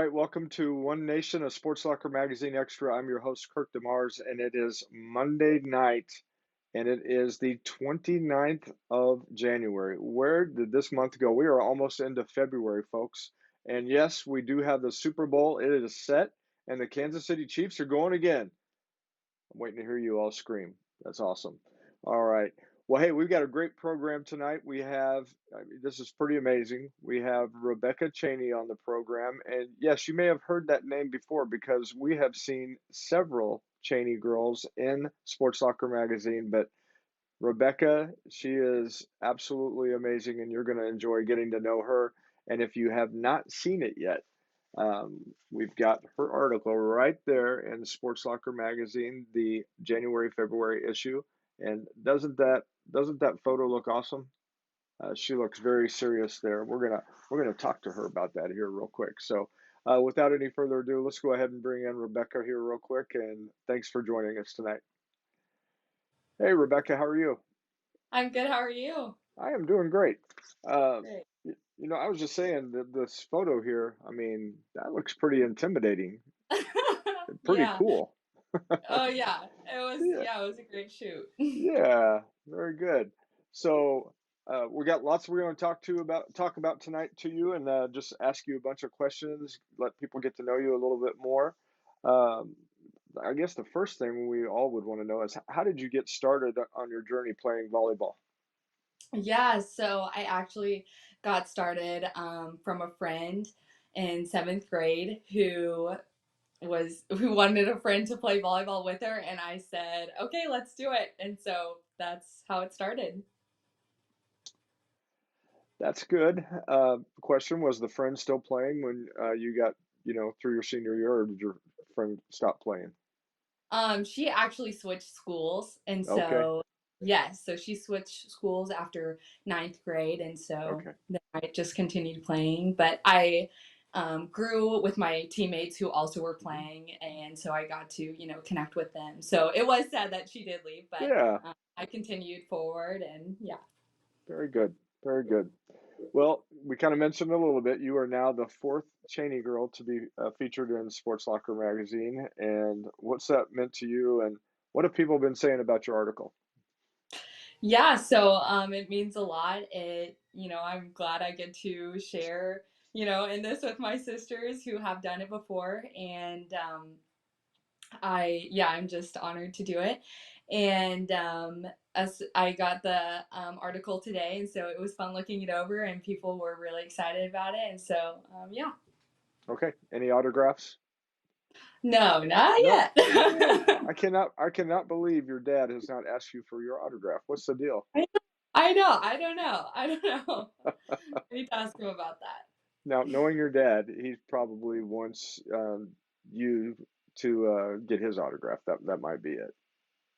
right, welcome to One Nation, a Sports Locker Magazine Extra. I'm your host, Kirk DeMars, and it is Monday night, and it is the 29th of January. Where did this month go? We are almost into February, folks. And yes, we do have the Super Bowl. It is set, and the Kansas City Chiefs are going again. I'm waiting to hear you all scream. That's awesome. All right. Well, hey, we've got a great program tonight. This is pretty amazing. We have Rebekah Chaney on the program. And yes, you may have heard that name before because we have seen several Chaney girls in Sports Soccer Magazine. But Rebekah, she is absolutely amazing, and you're going to enjoy getting to know her. And if you have not seen it yet, we've got her article right there in Sports Locker Magazine, the January February issue. And doesn't that photo look awesome? She looks very serious there. We're gonna talk to her about that here real quick. So, without any further ado, let's go ahead and bring in Rebekah here real quick. And thanks for joining us tonight. Hey, Rebekah, how are you? I'm good. How are you? I am doing great. Uh, Great. I was just saying that this photo here, I mean, that looks pretty intimidating, pretty Yeah. cool. Oh yeah. It was Yeah, yeah, it was a great shoot. yeah, very good. So we got lots we're going to talk about tonight to you, and just ask you a bunch of questions, let people get to know you a little bit more. Um, I guess the first thing we all would want to know is how did you get started on your journey playing volleyball? Yeah, so I actually got started from a friend in seventh grade who wanted a friend to play volleyball with her, and I said, "Okay, let's do it." And so that's how it started. That's good. Question, was the friend still playing when you got, through your senior year, or did your friend stop playing? She actually switched schools, and Okay, so yes, so she switched schools after ninth grade, and so okay. then I just continued playing. But I grew with my teammates who also were Mhm. playing, and so I got to connect with them. So it was sad that she did leave, but Yeah, I continued forward, and yeah. very good. Very good. Well, we kind of mentioned a little bit. You are now the fourth Cheney girl to be featured in Sports Locker magazine. And what's that meant to you? And what have people been saying about your article? Yeah, so it means a lot. I'm glad I get to share, in this with my sisters who have done it before. And I'm just honored to do it. And as I got the article today, and so it was fun looking it over, and people were really excited about it. And so, yeah. Okay. Any autographs? No, not No. yet. Man, I cannot believe your dad has not asked you for your autograph. What's the deal? I know. I don't know. I don't know. I need to ask him about that. Now, knowing your dad, he probably wants you to get his autograph. That might be it.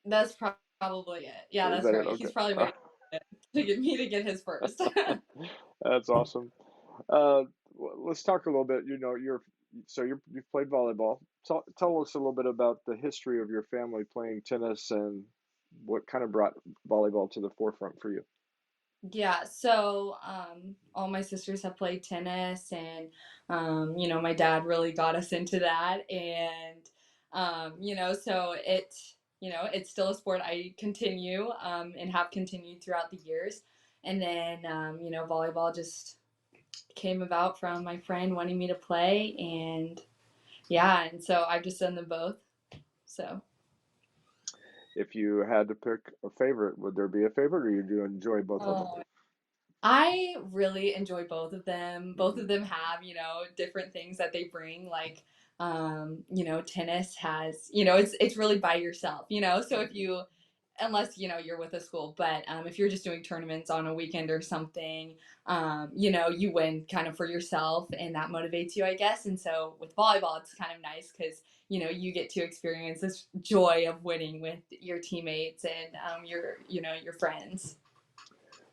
That's probably it. Yeah, Is that's that it? right. He's probably Okay. waiting to get me to get his first. That's awesome. Let's talk a little bit. You've played volleyball. Tell us a little bit about the history of your family playing tennis and what kind of brought volleyball to the forefront for you. Yeah, so all my sisters have played tennis, and my dad really got us into that, and so it's still a sport I continue and have continued throughout the years, and then volleyball just came about from my friend wanting me to play, and yeah, and so I've just done them both. So. If you had to pick a favorite, would there be a favorite, or you do enjoy both of them? Oh, I really enjoy both of them. Both Hmm. of them have, different things that they bring. Like, tennis has, it's really by yourself, So if Hmm. you, unless you're with a school, but if you're just doing tournaments on a weekend or something, you win kind of for yourself, and that motivates you, I guess. And so with volleyball, it's kind of nice because you get to experience this joy of winning with your teammates and your friends.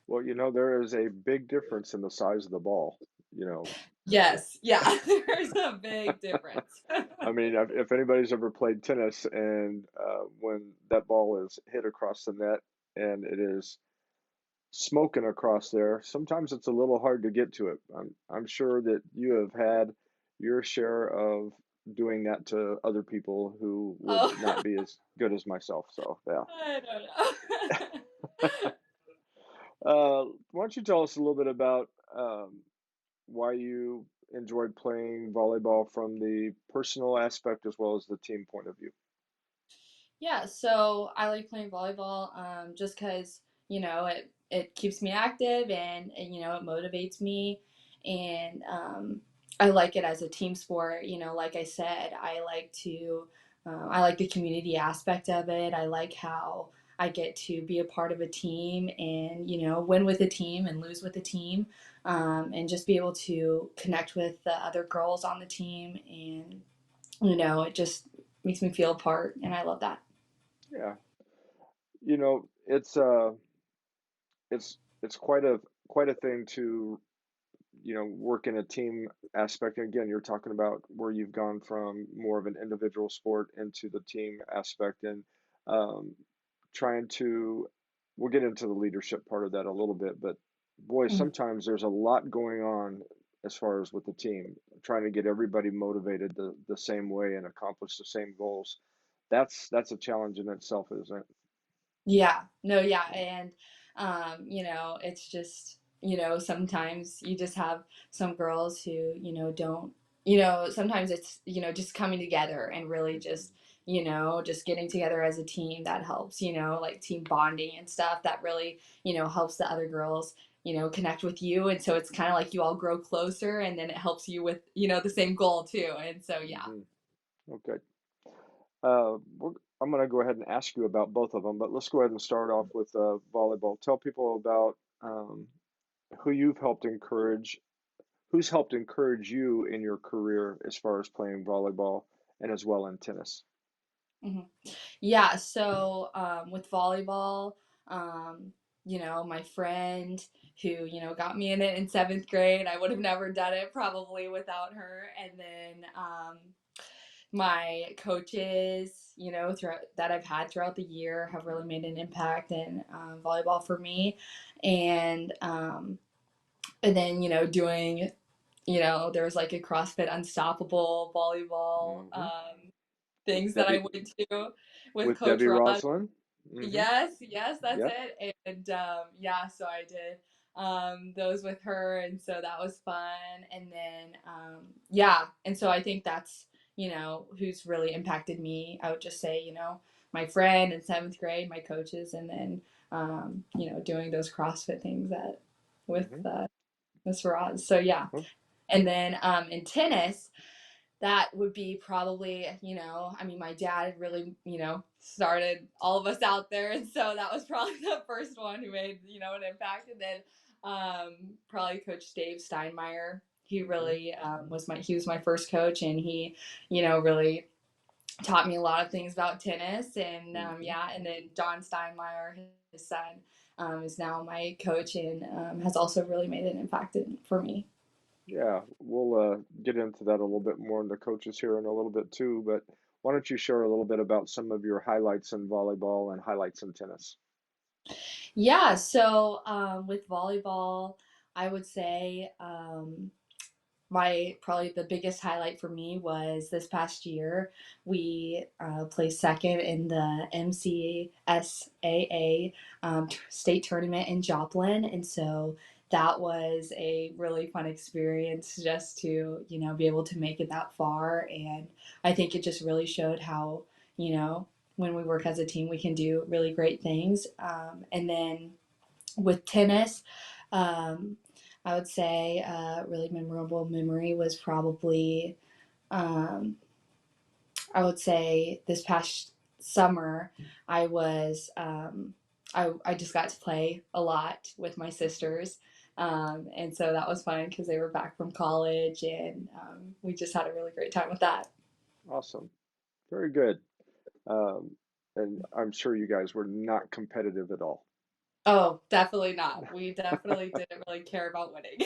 Well, there is a big difference in the size of the ball. You know, Yes, yeah, there's a big difference. I mean, if anybody's ever played tennis and when that ball is hit across the net and it is smoking across there, sometimes it's a little hard to get to it. I'm sure that you have had, your share of doing that to other people who would not Oh, be as good as myself. So yeah. I don't know. Why don't you tell us a little bit about why you enjoyed playing volleyball from the personal aspect as well as the team point of view? Yeah, so I like playing volleyball, just because it keeps me active and it motivates me, and I like it as a team sport. Like I said, I like the community aspect of it. I like how I get to be a part of a team and win with a team and lose with a team, and just be able to connect with the other girls on the team, and it just makes me feel a part, and I love that. Yeah, it's quite a thing to work in a team aspect. And again, you're talking about where you've gone from more of an individual sport into the team aspect and um, trying to, we'll get into the leadership part of that a little bit, but boy, Mhm. sometimes there's a lot going on as far as with the team, trying to get everybody motivated the same way and accomplish the same goals. That's a challenge in itself, isn't it? Yeah. No, yeah, and, it's just, sometimes you just have some girls who, don't sometimes it's, just coming together and really Hmm. just getting together as a team that helps, like team bonding and stuff that really, helps the other girls, connect with you, and so it's kinda like you all grow closer, and then it helps you with, the same goal too, and so, yeah. Hmm. Okay. I'm going to go ahead and ask you about both of them, but let's go ahead and start off with volleyball. Tell people about who you've helped encourage, who's helped encourage you in your career as far as playing volleyball and as well in tennis. Mhm. Yeah, so with volleyball, my friend who, got me in it in seventh grade, I would have never done it probably without her. And then my coaches, throughout that I've had throughout the year have really made an impact in volleyball for me. And and then, doing, there was like a CrossFit Unstoppable volleyball Hmm. With things that I Debbie, went to with with Coach Debbie Rod. Roslin. Hmm. Yes, yes, that's Yep. it. And yeah, so I did those with her, and so that was fun. And then yeah, and so I think that's who's really impacted me. I would just say my friend in seventh grade, my coaches, and then doing those CrossFit things that with Hmm. Miss Roz. So yeah, and then in tennis that would be probably, I mean, my dad really, started all of us out there. And so that was probably the first one who made, an impact. And then probably Coach Dave Steinmeier. He Hmm. really he was my first coach, and he, really taught me a lot of things about tennis. And Hmm. yeah, and then John Steinmeier, his son, is now my coach and has also really made an impact for me. Yeah, we'll get into that a little bit more in the coaches here in a little bit too, but why don't you share a little bit about some of your highlights in volleyball and highlights in tennis? Yeah, so with volleyball, I would say my probably the biggest highlight for me was this past year. We placed second in the MCSAA state tournament in Joplin, and so that was a really fun experience just to be able to make it that far. And I think it just really showed how when we work as a team, we can do really great things. And then with tennis, um, I would say a really memorable memory was probably, um, I would say this past summer, I was, I just got to play a lot with my sisters. And so that was fun because they were back from college, and we just had a really great time with that. Awesome. Very good. And I'm sure you guys were not competitive at all. Oh, definitely not. We definitely didn't really care about winning.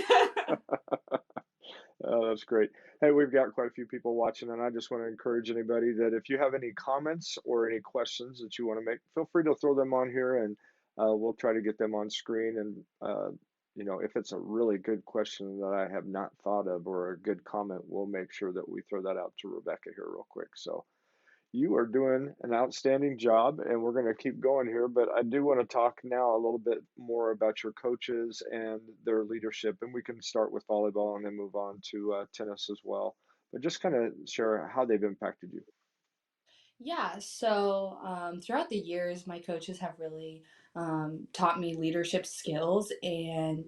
Oh, that's great. Hey, we've got quite a few people watching, and I just want to encourage anybody that if you have any comments or any questions that you want to make, feel free to throw them on here, and we'll try to get them on screen and if it's a really good question that I have not thought of or a good comment, we'll make sure that we throw that out to Rebecca here real quick. So you are doing an outstanding job, and we're going to keep going here. But I do want to talk now a little bit more about your coaches and their leadership, and we can start with volleyball and then move on to tennis as well. But just kind of share how they've impacted you. Yeah, so throughout the years, my coaches have really taught me leadership skills and,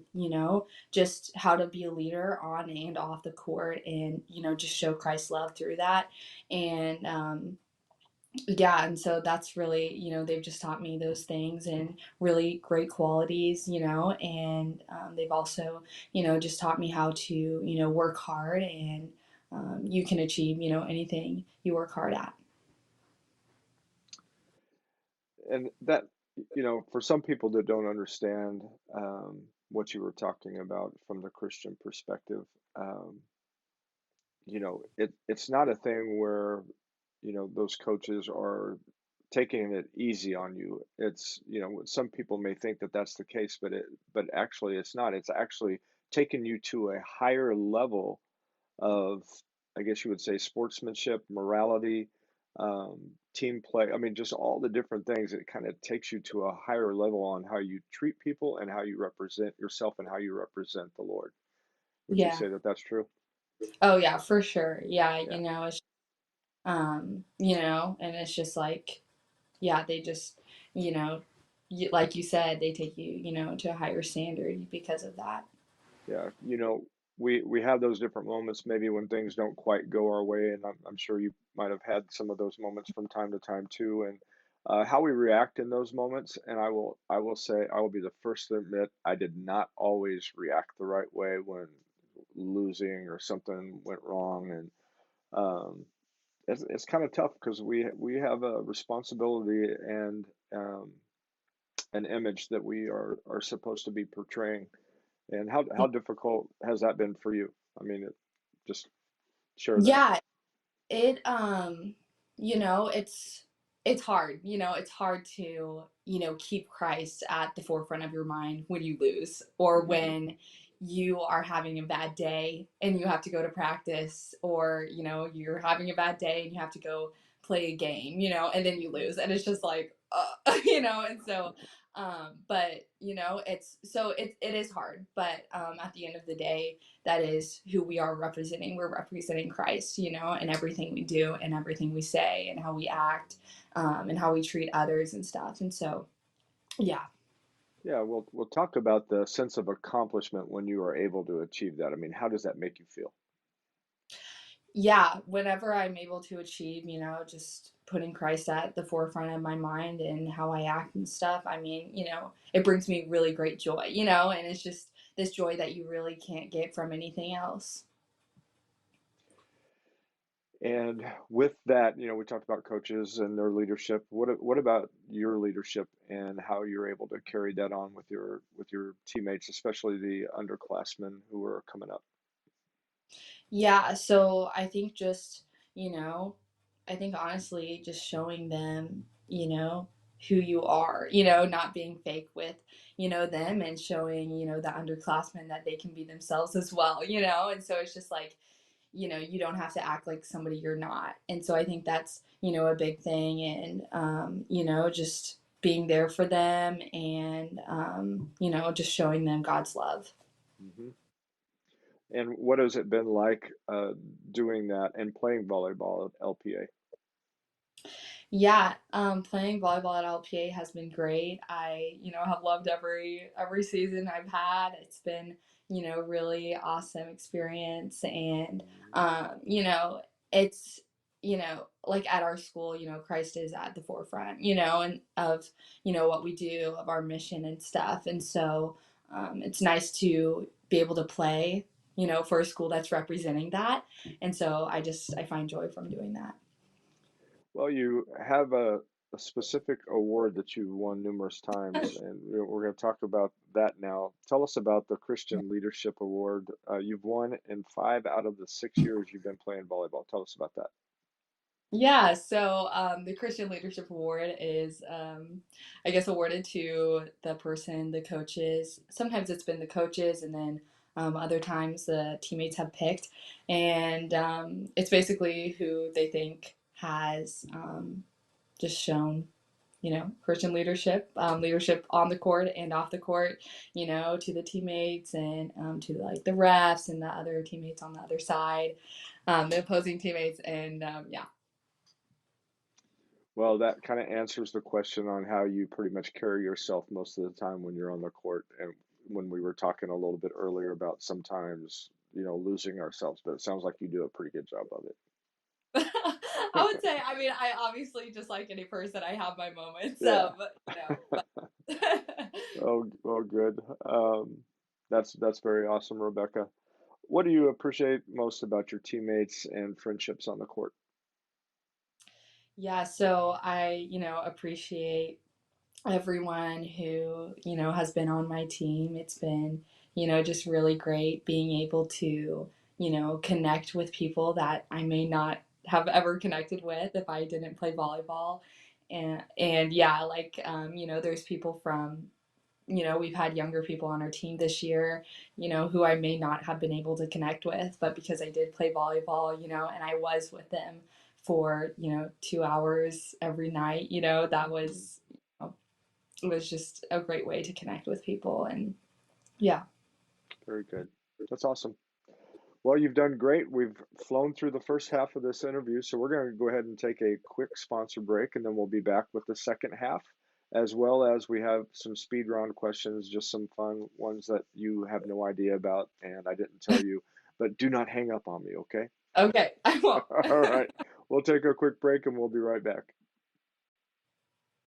just how to be a leader on and off the court and, just show Christ's love through that. And yeah, and so that's really, they've just taught me those things and really great qualities, and they've also, just taught me how to, work hard and you can achieve, anything you work hard at. And that, for some people that don't understand what you were talking about from the Christian perspective, um, it's not a thing where, those coaches are taking it easy on you. It's, some people may think that that's the case, but actually it's not. It's actually taking you to a higher level of, I guess you would say, sportsmanship, morality, team play. I mean, just all the different things. It kind of takes you to a higher level on how you treat people and how you represent yourself and how you represent the Lord. Would you Yeah. say that that's true? Oh yeah, for sure. Yeah, Yeah. it's and it's just like yeah, they just, you know, like you said, they take you, to a higher standard because of that. Yeah, we have those different moments maybe when things don't quite go our way, and I'm sure you might have had some of those moments from time to time too. And how we react in those moments, and I will say I will be the first to admit I did not always react the right way when losing or something went wrong, and um, it's kind of tough because we have a responsibility and um, an image that we are supposed to be portraying. And how difficult has that been for you? I mean, just share that. Yeah, it it's hard, it's hard to, keep Christ at the forefront of your mind when you lose or Hmm. when you are having a bad day and you have to go to practice or, you're having a bad day and you have to go play a game, and then you lose and it's just like and so but it is hard, but at the end of the day that is who we are representing. We're representing Christ, in everything we do and everything we say and how we act and how we treat others and stuff. And so, yeah. Yeah, we'll talk about the sense of accomplishment when you are able to achieve that. I mean, how does that make you feel? Yeah. Whenever I'm able to achieve, just putting Christ at the forefront of my mind and how I act and stuff, I mean, it brings me really great joy, and it's just this joy that you really can't get from anything else. And with that, we talked about coaches and their leadership. What about your leadership and how you're able to carry that on with your teammates, especially the underclassmen who are coming up? Yeah, so I think just, you know, I think honestly just showing them, who you are, not being fake with, them and showing, the underclassmen that they can be themselves as well, And so it's just like, you don't have to act like somebody you're not. And so I think that's, a big thing and just being there for them and just showing them God's love. Hmm. And what has it been like doing that and playing volleyball at LPA? Yeah, playing volleyball at LPA has been great. I, have loved every season I've had. It's been, really awesome experience, and it's like at our school, Christ is at the forefront, and of what we do, of our mission and stuff, and so it's nice to be able to play, for a school that's representing that, and so I find joy from doing that. Well, you have a specific award that you've won numerous times, and we're going to talk about that now. Tell us about the Christian Leadership Award. You've won in 5 out of the 6 years you've been playing volleyball. Tell us about that. Yeah, so the Christian Leadership Award is, I guess, awarded to the person, the coaches. Sometimes it's been the coaches, and then other times the teammates have picked. And it's basically who they think has just shown, Christian leadership, leadership on the court and off the court, to the teammates and to like the refs and the other teammates on the other side, the opposing teammates, and yeah. Well, that kind of answers the question on how you pretty much carry yourself most of the time when you're on the court. And when we were talking a little bit earlier about sometimes, losing ourselves, but it sounds like you do a pretty good job of I would say, I mean, I obviously, just like any person, I have my moments, it. but Yeah. Oh, good. That's very awesome, Rebecca. What do you appreciate most about your teammates and friendships on the court? yeah, so I, appreciate everyone who, has been on my team. It's been, just really great being able to, connect with people that I may not have ever connected with if I didn't play volleyball. And yeah, like, there's people from, we've had younger people on our team this year, who I may not have been able to connect with, but because I did play volleyball, and I was with them for, 2 hours every night, that was, it was just a great way to connect with people. And yeah. Very good. That's awesome. Well, you've done great. We've flown through the first half of this interview, so we're going to go ahead and take a quick sponsor break, and then we'll be back with the second half, as well as we have some speed round questions, just some fun ones that you have no idea about, and I didn't tell you. But do not hang up on me, okay? Okay, I won't. All right. We'll take a quick break, and we'll be right back.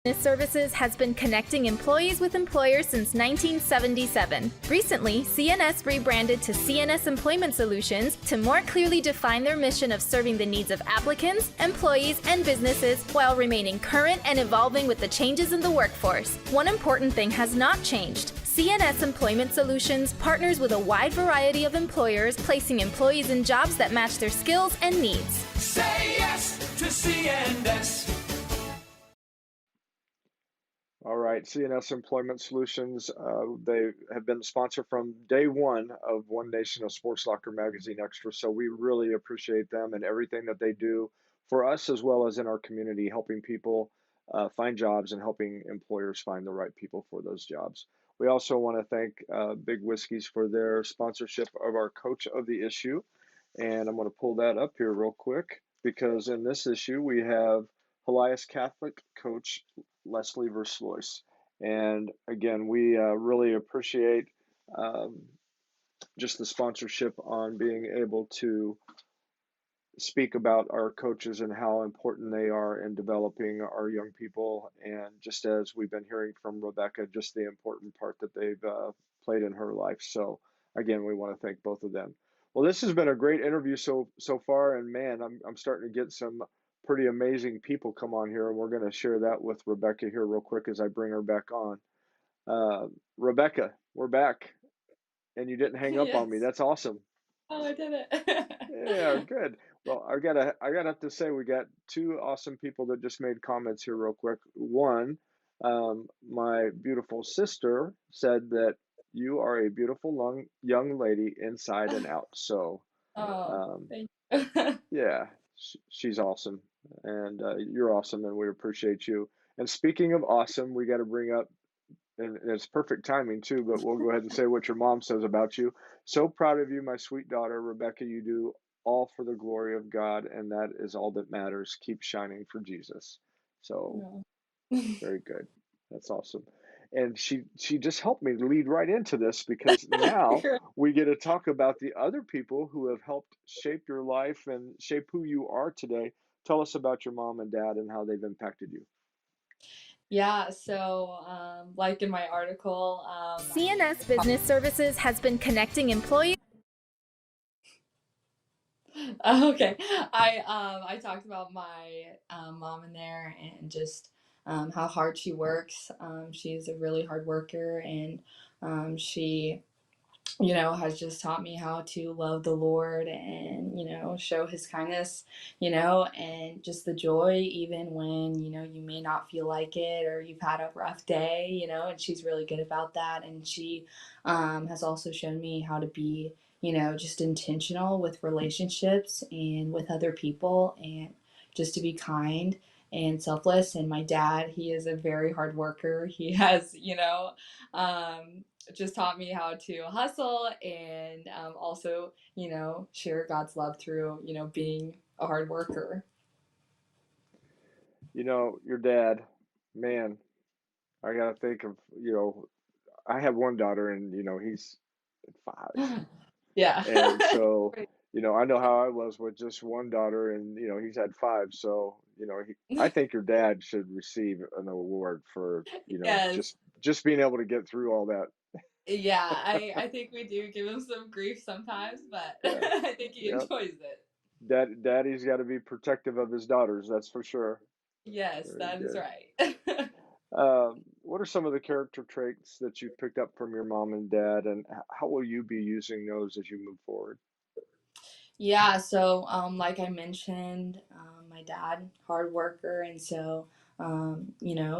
Business Services has been connecting employees with employers since 1977. Recently, CNS rebranded to CNS Employment Solutions to more clearly define their mission of serving the needs of applicants, employees, and businesses while remaining current and evolving with the changes in the workforce. One important thing has not changed. CNS Employment Solutions partners with a wide variety of employers, placing employees in jobs that match their skills and needs. Say yes to CNS. All right, CNS Employment Solutions, they have been the sponsor from day one of One Nation of Sports Locker Magazine Extra, so we really appreciate them and everything that they do for us as well as in our community, helping people find jobs and helping employers find the right people for those jobs. We also want to thank Big Whiskies for their sponsorship of our Coach of the Issue, and I'm going to pull that up here real quick because in this issue we have Helias Catholic coach Leslie Verslois. And again, we really appreciate um, just the sponsorship on being able to speak about our coaches and how important they are in developing our young people. And just as we've been hearing from Rebecca, just the important part that they've played in her life. So again, we want to thank both of them. Well, this has been a great interview so far, and man, I'm starting to get some pretty amazing people come on here, and we're going to share that with Rebecca here real quick as I bring her back on. Uh, Rebecca, we're back, and you didn't hang up on me. Yes. That's awesome. Oh, I did it. Yeah, good. Well, I gotta have to say we got two awesome people that just made comments here real quick. One, my beautiful sister said that you are a beautiful young lady inside and out. So, Oh, um, thank you. yeah, she's awesome, and you're awesome, and we appreciate you. And speaking of awesome, we got to bring up and it's perfect timing too, but we'll go ahead and say what your mom says about you. So proud of you, my sweet daughter, Rebecca. You do all for the glory of God, and that is all that matters. Keep shining for Jesus. So No. very good. That's awesome. And she just helped me lead right into this because now we get to talk about the other people who have helped shape your life and shape who you are today. Tell us about your mom and dad and how they've impacted you. Yeah, so like in my article, CNS Business Services has been connecting employees. okay, I talked about my mom in there and just how hard she works. She's a really hard worker, and she, has just taught me how to love the Lord and, show his kindness, and just the joy, even when, you may not feel like it or you've had a rough day, and she's really good about that. And she has also shown me how to be, just intentional with relationships and with other people, and just to be kind and selfless. And my dad, he is a very hard worker. He has, just taught me how to hustle and also, share God's love through, being a hard worker. Your dad, man, I gotta think of, I have one daughter and, he's at five. Yeah. And so, I know how I was with just one daughter and, he's had five. So, I think your dad should receive an award for, Yes. just being able to get through all that. Yeah, I think we do give him some grief sometimes, but Yeah. I think he Yep. enjoys it. Daddy's got to be protective of his daughters. That's for sure. Yes, Very that is good. right. What are some of the character traits that you've picked up from your mom and dad, and how will you be using those as you move forward? Yeah, so like I mentioned, my dad, hard worker, and so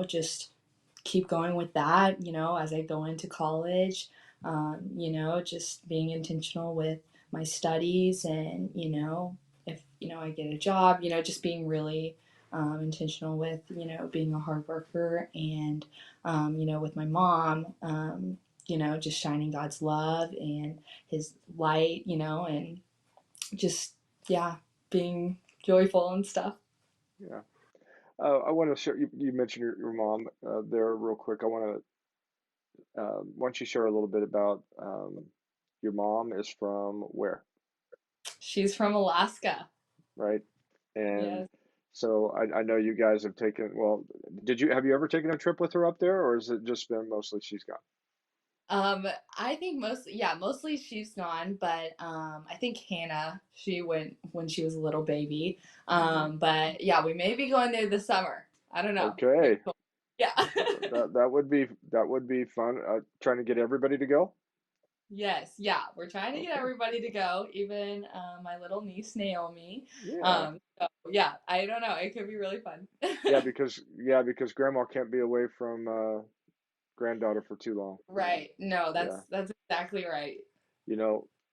just keep going with that, as I go into college, just being intentional with my studies and, if, I get a job, just being really intentional with, being a hard worker and, with my mom, just shining God's love and his light, and just, yeah, being joyful and stuff. Yeah. I want to share. You mentioned your mom there real quick. I want to. Why don't you share a little bit about your mom is from where, She's from Alaska. right? And Yes. so I know you guys have taken. Well, have you ever taken a trip with her up there, or has it just been mostly she's gone? I think mostly she's gone, but I think Hannah, she went when she was a little baby. But yeah, we may be going there this summer. I don't know. Very Okay, cool. Yeah. that would be fun. Trying to get everybody to go. Yes, yeah. We're trying to get Okay. everybody to go, even my little niece Naomi. Yeah. So yeah, I don't know. It could be really fun. Yeah, because grandma can't be away from granddaughter for too long. Right. No, Yeah. that's exactly right.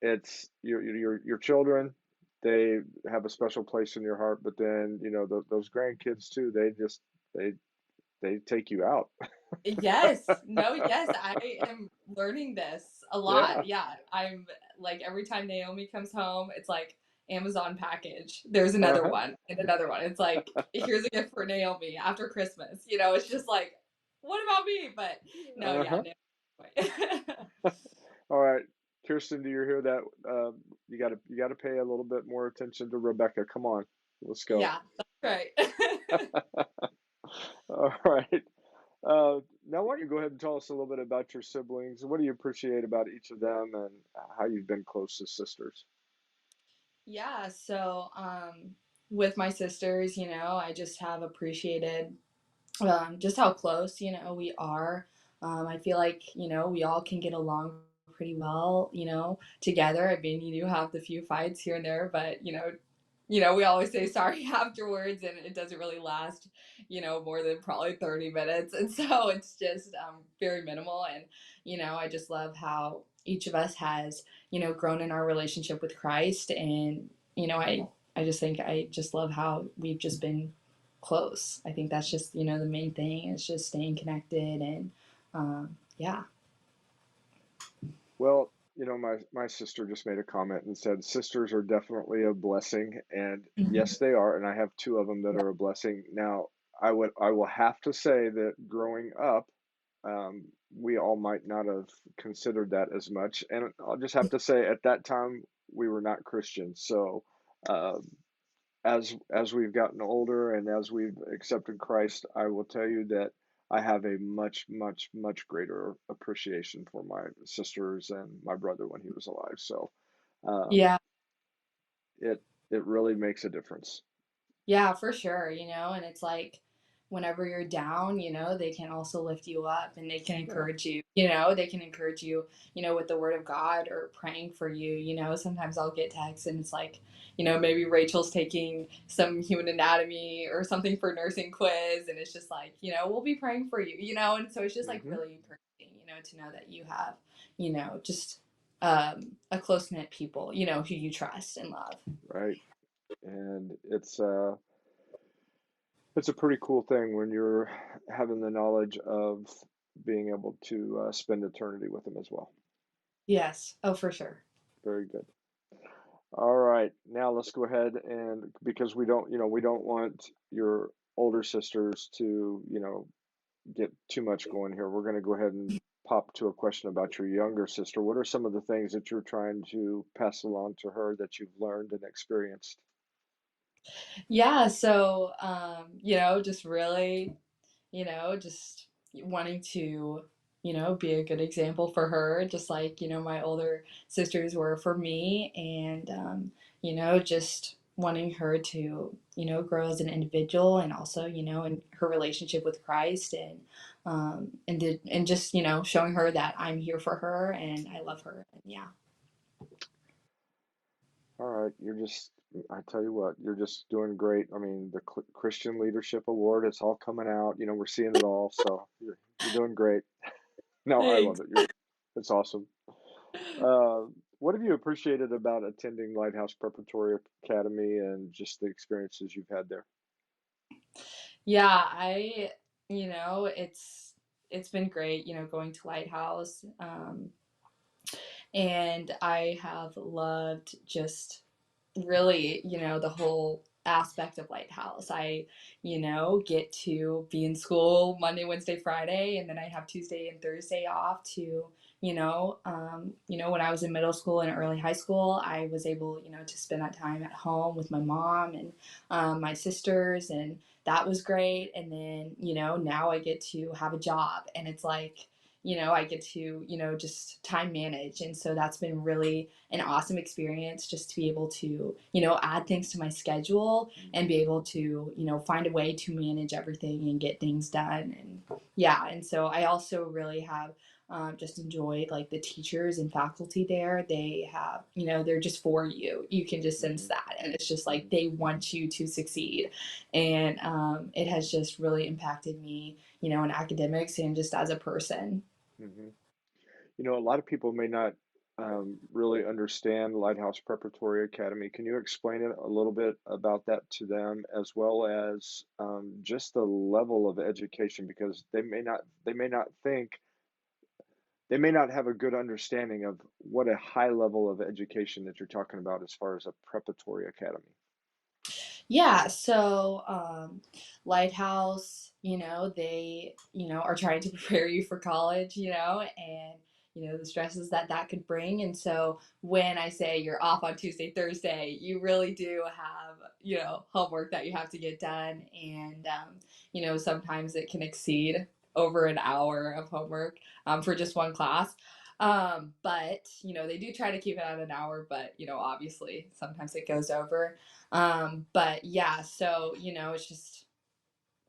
It's your children, they have a special place in your heart, but then, those grandkids too, they they take you out. Yes. No, yes, I am learning this a lot. Yeah. Yeah. I'm like every time Naomi comes home, it's like Amazon package. There's another Uh-huh. one and another one. It's like here's a gift for Naomi after Christmas. It's just like what about me? But no, yeah, Uh-huh. Naomi. All right. Kirsten, do you hear that? You gotta pay a little bit more attention to Rebecca. Come on. Let's go. Yeah, that's right. All right. Now, why don't you go ahead and tell us a little bit about your siblings? What do you appreciate about each of them and how you've been close as sisters? Yeah, so with my sisters, I just have appreciated just how close, we are. I feel like, we all can get along pretty well, together. I mean, you do have the few fights here and there, but, we always say sorry afterwards and it doesn't really last, more than probably 30 minutes. And so it's just very minimal. And, I just love how each of us has, grown in our relationship with Christ. And, I just think I just love how we've just been close. I think that's just, the main thing is just staying connected and yeah. Well, my sister just made a comment and said sisters are definitely a blessing, and Mhm. yes, they are, and I have two of them that Yeah. are a blessing. Now, I will have to say that growing up, we all might not have considered that as much, and I'll just have to say at that time we were not Christians. So, um, as we've gotten older and as we've accepted Christ, I will tell you that I have a much, much, much greater appreciation for my sisters and my brother when he was alive. So um, Yeah. it it really makes a difference. Yeah, for sure, and it's like whenever you're down, they can also lift you up, and they can Yeah. encourage you, they can encourage you, with the word of God or praying for you. Sometimes I'll get texts and it's like, maybe Rachel's taking some human anatomy or something for nursing quiz, and it's just like, we'll be praying for you, and so it's just like Hmm. really encouraging, to know that you have, just a close knit people, who you trust and love. Right. And it's a pretty cool thing when you're having the knowledge of being able to spend eternity with them as well. Yes. Oh, for sure. Very good. All right, now let's go ahead and because we don't want your older sisters to, get too much going here. We're going to go ahead and pop to a question about your younger sister. What are some of the things that you're trying to pass along to her that you've learned and experienced? Yeah. So, just really, just wanting to, be a good example for her, just like, my older sisters were for me. And, just wanting her to, grow as an individual, and also, in her relationship with Christ, and just, showing her that I'm here for her and I love her. And yeah. All right, I tell you what, you're just doing great. I mean, the Christian Leadership Award, it's all coming out. We're seeing it all. So you're doing great. No, I love Thanks. it. It's awesome. Uh, what have you appreciated about attending Lighthouse Preparatory Academy and just the experiences you've had there? Yeah, it's been great, going to Lighthouse. And I have loved just really, the whole aspect of Lighthouse. I, get to be in school Monday, Wednesday, Friday, and then I have Tuesday and Thursday off to, when I was in middle school and early high school, I was able, to spend that time at home with my mom and my sisters, and that was great. And then, now I get to have a job, and it's like, I get to, just time manage. And so that's been really an awesome experience, just to be able to, add things to my schedule and be able to, find a way to manage everything and get things done. And yeah, and so I also really have just enjoyed like the teachers and faculty there. They have, they're just for you. You can just sense Hmm. that. And it's just like Hmm. they want you to succeed. And it has just really impacted me, in academics and just as a person. Hmm. A lot of people may not really understand Lighthouse Preparatory Academy. Can you explain it a little bit about that to them, as well as just the level of education? Because they may not have a good understanding of what a high level of education that you're talking about as far as a preparatory academy. Yeah, so Lighthouse, they, are trying to prepare you for college, and the stresses that that could bring. And so when I say you're off on Tuesday, Thursday, you really do have, homework that you have to get done, and sometimes it can exceed over an hour of homework for just one class. But they do try to keep it at an hour, but obviously sometimes it goes over. But yeah, so it's just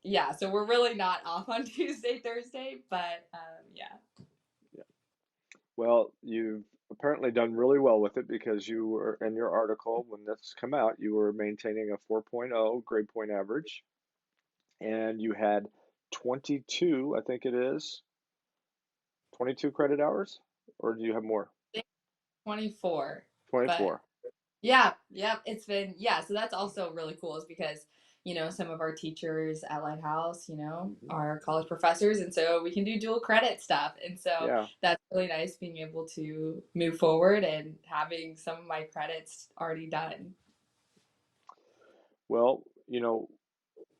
yeah, so we're really not off on Tuesday, Thursday, but yeah. Yeah. Well, you've apparently done really well with it because you were in your article when this come out, you were maintaining a 4.0 grade point average, and you had 22, I think it is, 22 credit hours, or do you have more? 24. But 24. yeah, yeah, it's been yeah, so that's also really cool, is because some of our teachers at Lighthouse, Hmm. are college professors, and so we can do dual credit stuff. And so Yeah. that's really nice, being able to move forward and having some of my credits already done. Well,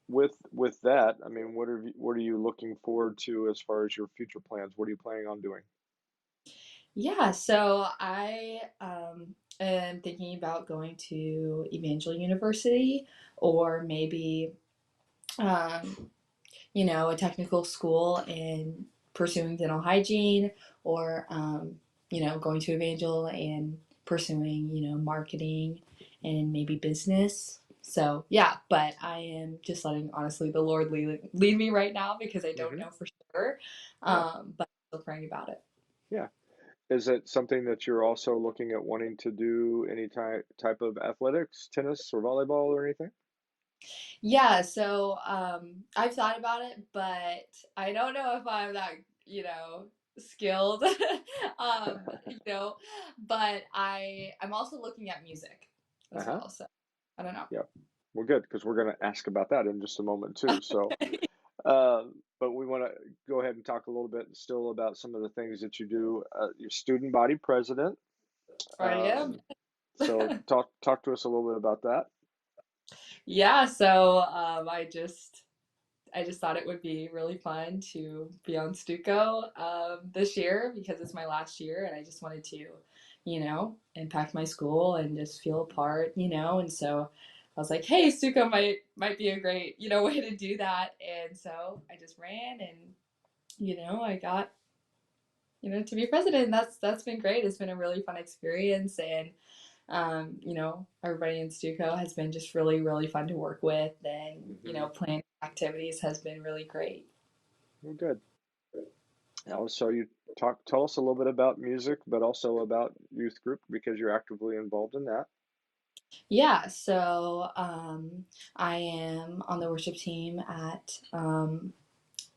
with that, I mean, what are you looking forward to as far as your future plans? What are you planning on doing? Yeah, so I am thinking about going to Evangel University, or maybe um, a technical school and pursuing dental hygiene, or going to Evangel and pursuing, marketing and maybe business. So yeah, but I am just letting honestly the Lord lead me right now because I don't Mm-hmm. know for sure. Yeah. But I'm still praying about it. Yeah. Is it something that you're also looking at wanting to do any type of athletics, tennis or volleyball or anything? Yeah, so I've thought about it, but I don't know if I'm that, skilled. You know, but I'm also looking at music as Uh-huh. well. So I don't know. Yeah. Well, good, because we're going to ask about that in just a moment too. So, uh, but we want to go ahead and talk a little bit still about some of the things that you do. You're student body president. I am. Um, so talk to us a little bit about that. Yeah, so I just thought it would be really fun to be on Stuco this year because it's my last year and I just wanted to, impact my school and just feel a part, and so I was like, hey, Stuco might be a great, way to do that. And so I just ran and, I got, to be president. That's been great. It's been a really fun experience and everybody in Stuco has been just really, really fun to work with and, Hmm. planning activities has been really great. Well, good. So you tell us a little bit about music, but also about youth group because you're actively involved in that. Yeah, so I am on the worship team at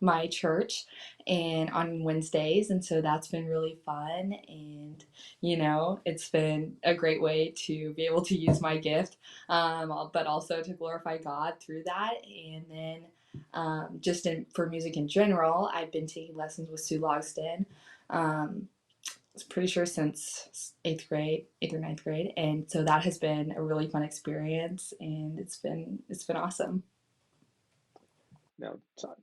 my church and on Wednesdays, and so that's been really fun. And it's been a great way to be able to use my gift, but also to glorify God through that. And then for music in general, I've been taking lessons with Sue Logston. Um, I was pretty sure since eighth or ninth grade, and so that has been a really fun experience, and it's been awesome. Now,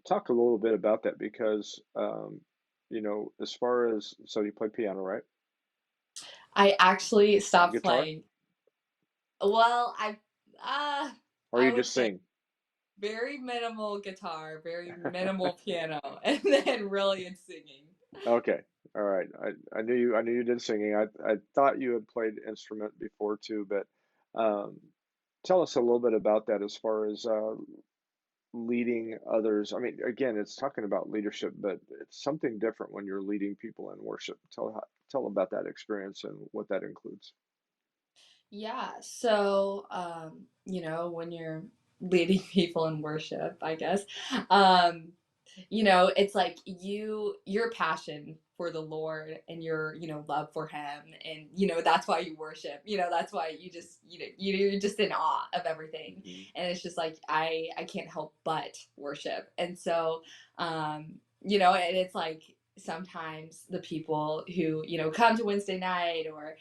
talk a little bit about that because, as far as, so you play piano, right? I actually stopped Guitar, playing. Well, uh, or I you would just say sing? very minimal guitar, very minimal piano, and then really it's singing. Okay, all right. I knew you did singing. I thought you had played instrument before too, but um, tell us a little bit about that as far as leading others. I mean, again, it's talking about leadership, but it's something different when you're leading people in worship. Tell about that experience and what that includes. Yeah, so when you're leading people in worship, I guess, um, it's like your passion for the Lord and your, love for him and that's why you worship. That's why you just you're just in awe of everything. Hmm. And it's just like I can't help but worship. And so and it's like sometimes the people who, come to Wednesday night or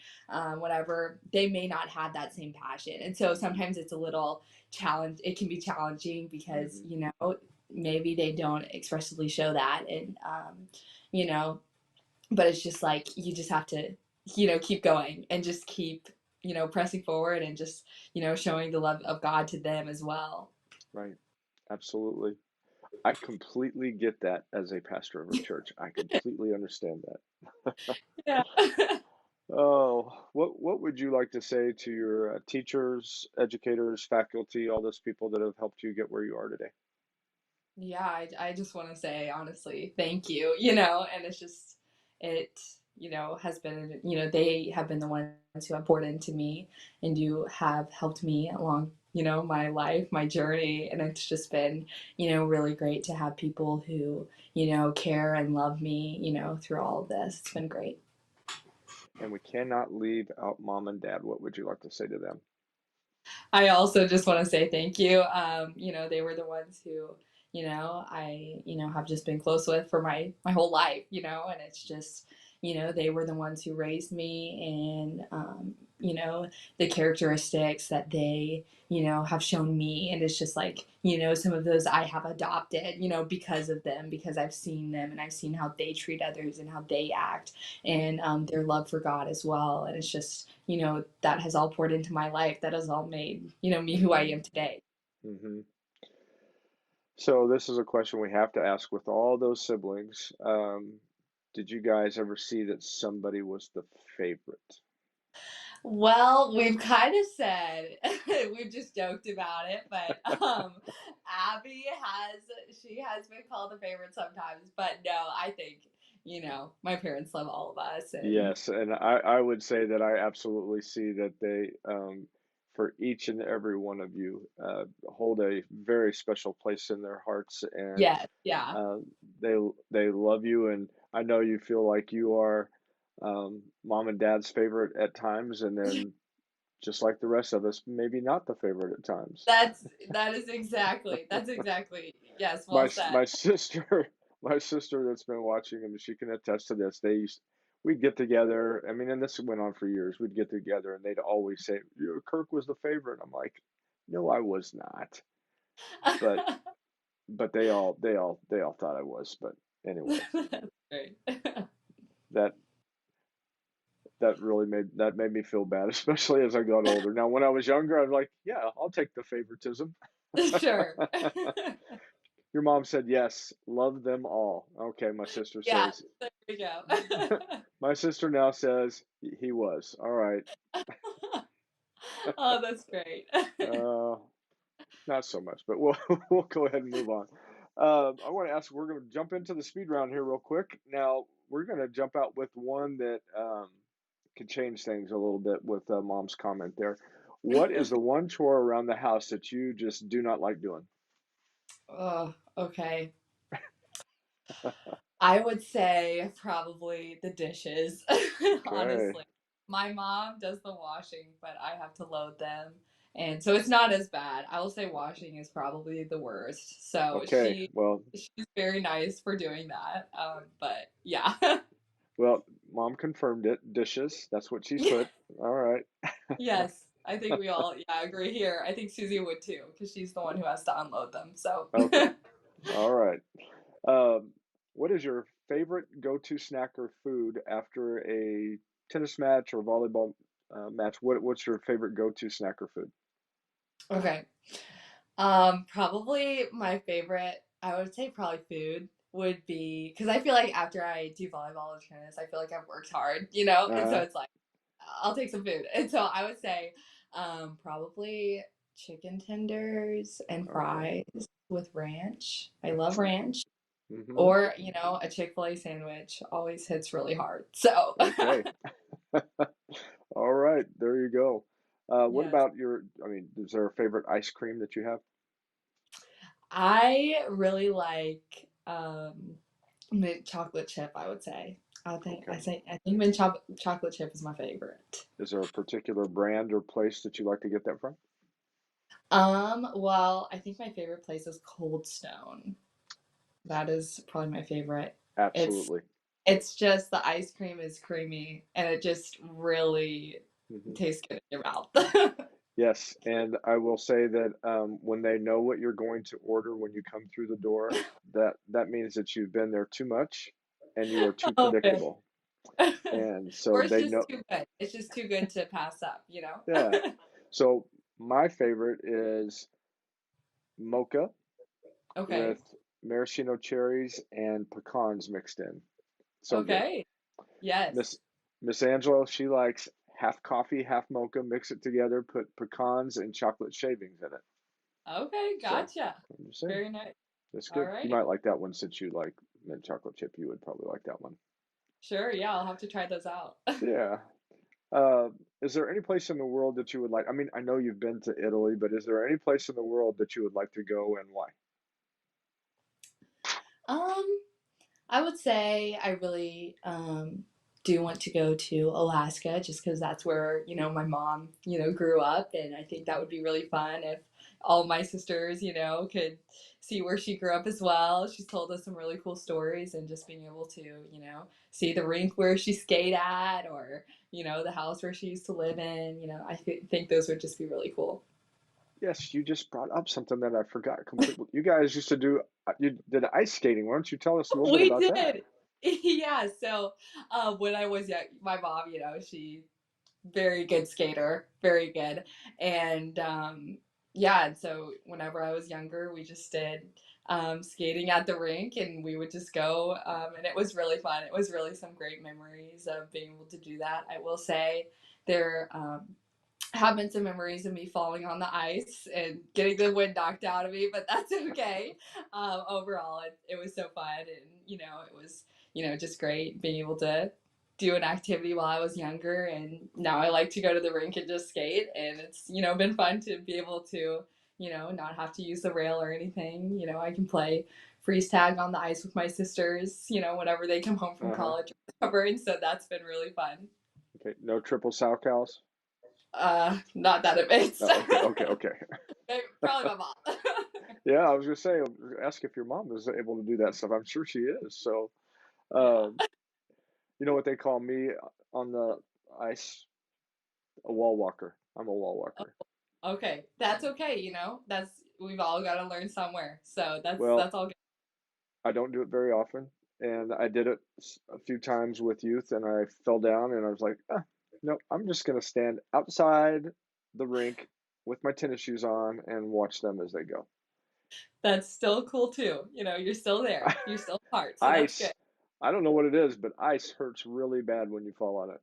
whatever, they may not have that same passion. And so sometimes it's a little challenge. It can be challenging because, Hmm. maybe they don't expressly show that. And, you know, but it's just like, you just have to, keep going and just keep, pressing forward and just, showing the love of God to them as well. Right. Absolutely. I completely get that as a pastor of a church. I completely understand that. Yeah. Oh, what would you like to say to your teachers, educators, faculty, all those people that have helped you get where you are today? Yeah, I just want to say honestly, thank you, and it's just, it, has been, they have been the ones who have poured into me and you have helped me along, my life, my journey. And it's just been, really great to have people who, care and love me, through all of this. It's been great. And we cannot leave out mom and dad. What would you like to say to them? I also just want to say thank you. They were the ones who, have just been close with for my whole life, and it's just, they were the ones who raised me and, the characteristics that they, have shown me. And it's just like, some of those I have adopted, because of them, because I've seen them and I've seen how they treat others and how they act and their love for God as well. And it's just, that has all poured into my life. That has all made, me who I Hmm. am today. Hmm. So this is a question we have to ask with all those siblings. Did you guys ever see that somebody was the favorite? Well, we've kind of said we've just joked about it, but Abby has been called a favorite sometimes, but no, I think, my parents love all of us and Yes, and I would say that I absolutely see that they, for each and every one of you, hold a very special place in their hearts, and yes, yeah. uh, they they love you, and I know you feel like you are mom and dad's favorite at times, and then just like the rest of us, maybe not the favorite at times. That's exactly, yes, My well said. my sister, my sister that's been watching them, she can attest to this. We'd get together. I mean, and this went on for years. We'd get together, and they'd always say, Kirk was the favorite." I'm like, "No, I was not." But they all thought I was. But anyway, That's great. that that made me feel bad, especially as I got older. Now, when I was younger, I was like, "Yeah, I'll take the favoritism." Sure. Your mom said yes, love them all. Okay, my sister Yeah, says. there we go. My sister now says he was. All right. Oh, that's great. Uh, not so much, but we'll we'll go ahead and move on. I want to ask. We're going to jump into the speed round here real quick. Now we're going to jump out with one that could change things a little bit with Mom's comment there. What is the one chore around the house that you just do not like doing? Oh, okay. I would say probably the dishes, Okay. honestly. My mom does the washing, but I have to load them. And so it's not as bad. I will say washing is probably the worst. So Okay. Well, she's very nice for doing that. But yeah. well, Mom confirmed it. Dishes. That's what she's Yeah. put. All right. Yes. I think we all agree here. I think Susie would too, because she's the one who has to unload them. So Okay. All right. Um, what is your favorite go-to snack or food after a tennis match or volleyball match? What's your favorite go-to snack or food? okay. Probably my favorite, I would say probably food would be because I feel like after I do volleyball or tennis, I feel like I've worked hard, and so Uh-huh. it's like I'll take some food. And so I would say probably chicken tenders and Okay. fries with ranch. I love Excellent. ranch. Mm-hmm. Or, a Chick-fil-A sandwich always hits really hard. So, Okay. All right. There you go. What yes. about I mean, is there a favorite ice cream that you have? I really like mint chocolate chip, I would say. Okay. I think mint chocolate chip is my favorite. Is there a particular brand or place that you like to get that from? Well, I think my favorite place is Cold Stone. That is probably my favorite. It's Absolutely. it's just the ice cream is creamy and it just really Hmm. tastes good in your mouth. Yes, and I will say that when they know what you're going to order when you come through the door, that means that you've been there too much and you are too Okay. predictable. And so Or it's they just know, too good. It's just too good to pass up? yeah. So my favorite is mocha Okay. with maraschino cherries and pecans mixed in. So good. Okay. Yes. Miss Miss Angela, she likes half coffee, half mocha, mix it together, put pecans and chocolate shavings in it. Okay, So gotcha. I'm just saying. Very nice. That's All good. You right. might like that one since you like mint chocolate chip. You would probably like that one. Sure, yeah, I'll have to try those out. Yeah. Uh, is there any place in the world that you would like? I mean, I know you've been to Italy, but is there any place in the world that you would like to go and why? Um, I would say I really do want to go to Alaska just because that's where, my mom, grew up. And I think that would be really fun if all my sisters, could see where she grew up as well. She's told us some really cool stories and just being able to, see the rink where she skated at or, the house where she used to live in. I think those would just be really cool. Yes, you just brought up something that I forgot completely. You guys used to do, you did ice skating. Why don't you tell us a little bit We about that? did. Yeah, so when I was young, my mom, she very good skater, very good. And yeah, and so whenever I was younger, we just did skating at the rink and we would just go. And it was really fun. It was really some great memories of being able to do that. I will say there have been some memories of me falling on the ice and getting the wind knocked out of me, but that's okay. Overall, it was so fun, and it was just great being able to do an activity while I was younger, and now I like to go to the rink and just skate, and it's been fun to be able to not have to use the rail or anything. I can play freeze tag on the ice with my sisters, whenever they come home from Uh-huh. college or whatever, and so that's been really fun. Okay. No triple sow cows? Not that advanced. Oh, okay. Probably my mom. Yeah, I was gonna say, ask if your mom is able to do that stuff. I'm sure she is. So, Yeah. um, you know what they call me on the ice? A wall walker. I'm a wall walker. Okay. That's okay, That's we've all got to learn somewhere. So Well, that's all good. I don't do it very often, and I did it a few times with youth, and I fell down, and I was like, no, I'm just gonna stand outside the rink with my tennis shoes on and watch them as they go. That's still cool too. You're still there. You're still part. So that's good. Ice, I don't know what it is, but ice hurts really bad when you fall on it.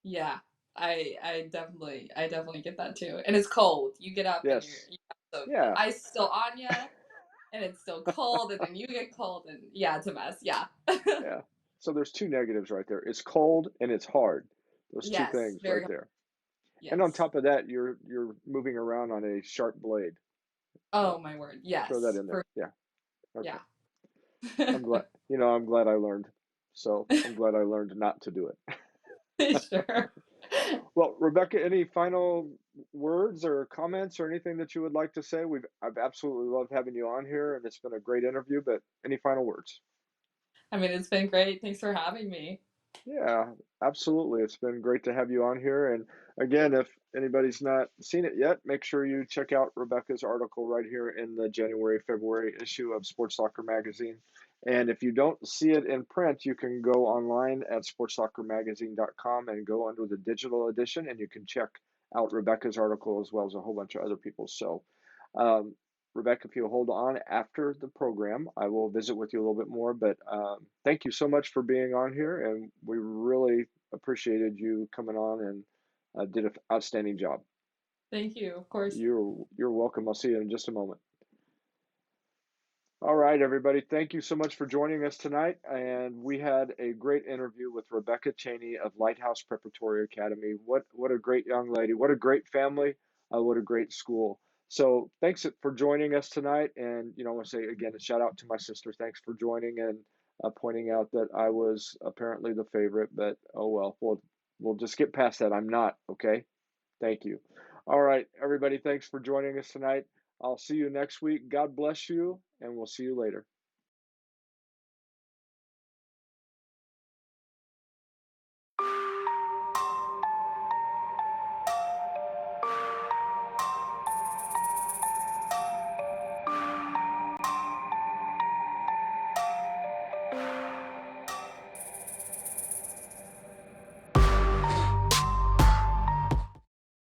Yeah. I definitely get that too. And it's cold. You get up and Yes. the Yeah. ice is still on you and it's still cold and then you get cold and yeah, it's a mess. Yeah. Yeah. So there's two negatives right there. It's cold and it's hard. Those two Yes, things right very there. And on yes. top of that, you're moving around on a sharp blade. Oh my word. Throw that Yes. in there. Yeah. Okay. Yeah. I'm glad. I'm glad I learned. So I'm glad I learned not to do it. Sure. Well, Rebecca, any final words or comments or anything that you would like to say? I've absolutely loved having you on here, and it's been a great interview. But any final words? I mean, it's been great. Thanks for having me. Yeah, absolutely. It's been great to have you on here. And again, if anybody's not seen it yet, make sure you check out Rebecca's article right here in the January, February issue of Sports Soccer Magazine. And if you don't see it in print, you can go online at sportssoccermagazine.com and go under the digital edition, and you can check out Rebecca's article as well as a whole bunch of other people's. So, um, Rebecca, if you'll hold on after the program, I will visit with you a little bit more. But thank you so much for being on here, and we really appreciated you coming on and did an outstanding job. Thank you. Of course. You're welcome. I'll see you in just a moment. All right, everybody. Thank you so much for joining us tonight. And we had a great interview with Rebekah Chaney of Lighthouse Preparatory Academy. What a great young lady. What a great family. What a great school. So thanks for joining us tonight. And, I want to say again, a shout out to my sister. Thanks for joining and pointing out that I was apparently the favorite, but oh well, we'll just get past that. I'm not, okay? Thank you. All right, everybody, thanks for joining us tonight. I'll see you next week. God bless you, and we'll see you later.